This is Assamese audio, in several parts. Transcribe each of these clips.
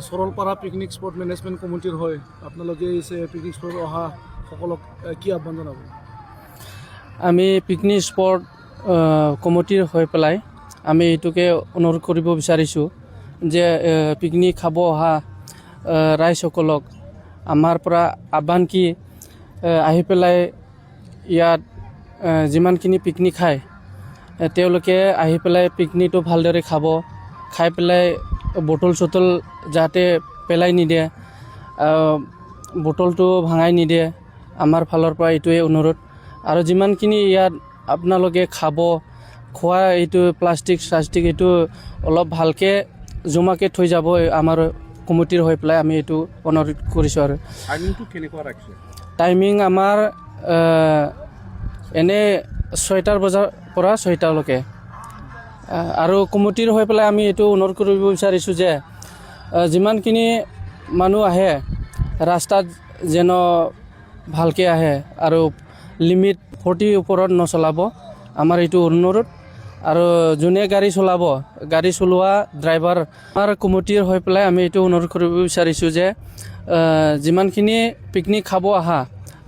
সরলপাড়া পিকনিক স্পট মেনেজমেন্ট কমিটির হয় আপনাদের পিকনিক স্পট অহা সকলক কি আহ্বান জানাব? আমি পিকনিক স্পট কমিটিৰ হৈ পেলাই আমি এইটোকে অনুৰোধ কৰিব বিচাৰিছোঁ যে পিকনিক খাব অহা ৰাইজসকলক আমাৰ পৰা আহ্বান কি আহি পেলাই ইয়াত যিমানখিনি পিকনিক খায় তেওঁলোকে আহি পেলাই পিকনিকটো ভালদৰে খাব, খাই পেলাই বটল চটল যাতে পেলাই নিদিয়ে, বটলটো ভাঙাই নিদিয়ে। আমাৰ ফালৰ পৰা এইটোৱে অনুৰোধ। আৰু যিমানখিনি ইয়াত আপোনালোকে খাব খোৱা এইটো প্লাষ্টিক এইটো অলপ ভালকৈ জমাকৈ থৈ যাব আমাৰ কমিটিৰ হৈ পেলাই আমি এইটো অনুৰোধ কৰিছোঁ। আৰু টাইমিংটো কেনেকুৱা ৰাখিছে? টাইমিং আমাৰ এনে 6টাৰ বজাৰ পৰা 6টালৈকে। আৰু কমিটিৰ হৈ পেলাই আমি এইটো অনুৰোধ কৰিব বিচাৰিছোঁ যে যিমানখিনি মানুহ আহে ৰাস্তাত যেন ভালকৈ আহে আৰু লিমিট 40 ওপৰত নচলাব, আমাৰ এইটো অনুৰোধ। আৰু যোনে গাড়ী চলাব, গাড়ী চলোৱা ড্ৰাইভাৰ আমাৰ কমিটিৰ হৈ পেলাই আমি এইটো অনুৰোধ কৰিব বিচাৰিছোঁ যে যিমানখিনি পিকনিক খাব আহা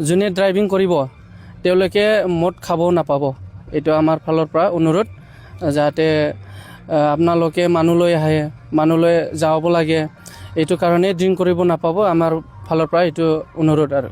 যোনে ড্ৰাইভিং কৰিব তেওঁলোকে মদ খাব নাপাব। এইটো আমাৰ ফালৰ পৰা অনুৰোধ, যাতে আপোনালোকে মানুহলৈ আহে, মানুহলৈ যাব লাগে, এইটো কাৰণে ড্ৰিংক কৰিব নাপাব। আমাৰ ফালৰ পৰা এইটো অনুৰোধ। আৰু